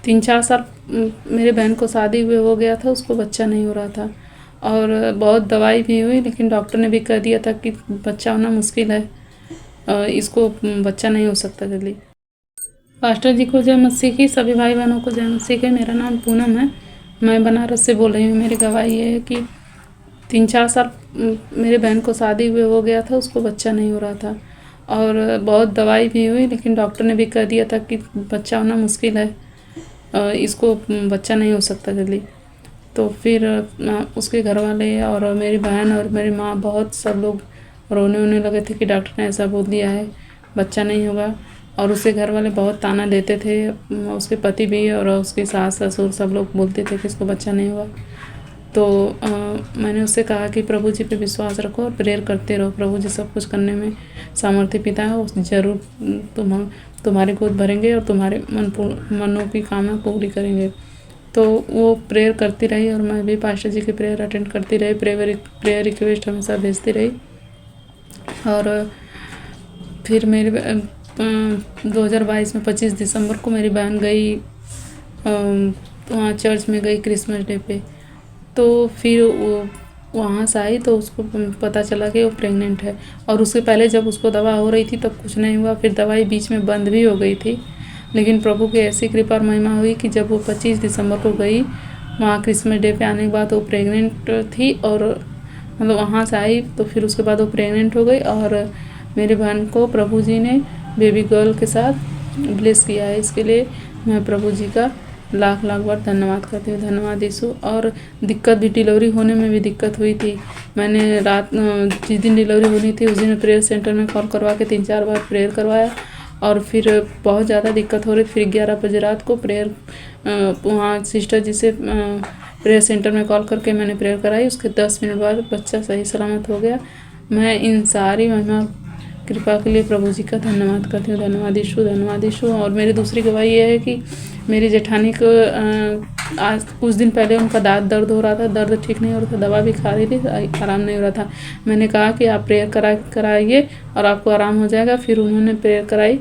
3-4 साल मेरे बहन को शादी हुए हो गया था, उसको बच्चा नहीं हो रहा था और बहुत दवाई भी हुई, लेकिन डॉक्टर ने भी कह दिया था कि बच्चा होना मुश्किल है, इसको बच्चा नहीं हो सकता जल्दी। पास्टर जी को जय मसीह की, सभी भाई बहनों को जय मसीह की। मेरा नाम पूनम है, मैं बनारस से बोल रही हूँ। मेरी गवाही ये है कि 3-4 साल मेरे बहन को शादी हुए हो गया था, उसको बच्चा नहीं हो रहा था और बहुत दवाई भी हुई, लेकिन डॉक्टर ने भी कह दिया था कि बच्चा होना मुश्किल है, इसको बच्चा नहीं हो सकता जल्दी। तो फिर उसके घर वाले और मेरी बहन और मेरी माँ बहुत सब लोग रोने वोने लगे थे कि डॉक्टर ने ऐसा बोल दिया है, बच्चा नहीं होगा। और उसके घर वाले बहुत ताना देते थे, उसके पति भी और उसके सास ससुर सब लोग बोलते थे कि इसको बच्चा नहीं होगा। तो मैंने उससे कहा कि प्रभु जी पे विश्वास रखो और प्रेयर करते रहो, प्रभु जी सब कुछ करने में सामर्थ्य पिता है, वो ज़रूर तुम्हारी गोद भरेंगे और तुम्हारे मनों की कामना पूरी करेंगे। तो वो प्रेयर करती रही और मैं भी पास्टर जी की प्रेयर अटेंड करती रही, प्रेयर रिक्वेस्ट हमेशा भेजती रही। और फिर मेरे 2022 में 25 दिसंबर को मेरी बहन गई वहाँ चर्च में गई क्रिसमस डे पे। तो फिर वो वहाँ से आई तो उसको पता चला कि वो प्रेग्नेंट है। और उससे पहले जब उसको दवा हो रही थी तब कुछ नहीं हुआ, फिर दवाई बीच में बंद भी हो गई थी। लेकिन प्रभु की ऐसी कृपा और महिमा हुई कि जब वो 25 दिसंबर को गई वहाँ क्रिसमस डे पे आने के बाद वो प्रेग्नेंट थी और मतलब वहाँ से आई तो फिर उसके बाद वो प्रेग्नेंट हो गई। और मेरी बहन को प्रभु जी ने बेबी गर्ल के साथ ब्लेस किया है। इसके लिए मैं प्रभु जी का लाख लाख बार धन्यवाद करती हूँ। धन्यवाद यीशु। और दिक्कत भी, डिलीवरी होने में भी दिक्कत हुई थी। मैंने रात जिस दिन डिलीवरी होनी थी उस दिन प्रेयर सेंटर में कॉल करवा के 3-4 बार प्रेयर करवाया और फिर बहुत ज़्यादा दिक्कत हो रही। फिर 11 बजे रात को प्रेयर वहाँ सिस्टर जी से प्रेयर सेंटर में कॉल करके मैंने प्रेयर कराई। उसके 10 मिनट बाद बच्चा सही सलामत हो गया। मैं इन सारी महिमा कृपा के लिए प्रभु जी का धन्यवाद करती हूँ। धन्यवाद यीशु, धन्यवाद यीशु। और मेरी दूसरी गवाही ये है कि मेरी जेठानी को आज कुछ दिन पहले उनका दांत दर्द हो रहा था, दर्द ठीक नहीं हो रहा था, दवा भी खा रही थी, आराम नहीं हो रहा था। मैंने कहा कि आप प्रेयर कराइए और आपको आराम हो जाएगा। फिर उन्होंने प्रेयर कराई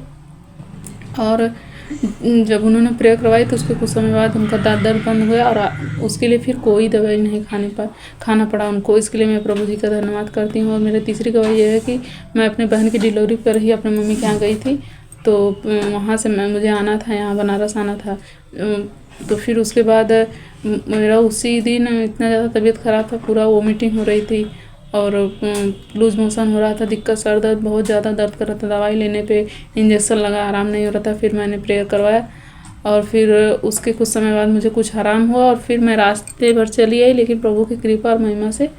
और जब उन्होंने प्रेयर करवाई तो उसके कुछ समय बाद उनका दांत दर्द बंद हो गया और उसके लिए फिर कोई दवाई नहीं खाना पड़ा उनको। इसके लिए मैं प्रभु जी का धन्यवाद करती हूँ। और मेरी तीसरी गवाही ये है कि मैं अपने बहन की डिलीवरी पर ही अपने मम्मी के यहाँ गई थी, तो वहाँ से मुझे आना था, यहाँ बनारस आना था। तो फिर उसके बाद मेरा उसी दिन इतना ज़्यादा तबीयत ख़राब था, पूरा वोमिटिंग हो रही थी और लूज मोशन हो रहा था, दिक्कत, सर दर्द बहुत ज़्यादा दर्द कर रहा था। दवाई लेने पे इंजेक्शन लगा, आराम नहीं हो रहा था। फिर मैंने प्रेयर करवाया और फिर उसके कुछ समय बाद मुझे कुछ आराम हुआ और फिर मैं रास्ते भर चली आई, लेकिन प्रभु की कृपा और महिमा से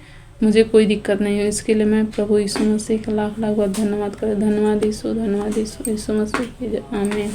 मुझे कोई दिक्कत नहीं हुई। इसके लिए मैं प्रभु यीशु मसीह का लाख लाख बार धन्यवाद करती। धन्यवाद यीशु, धन्यवाद यीशु, यीशु मसीह की आमीन।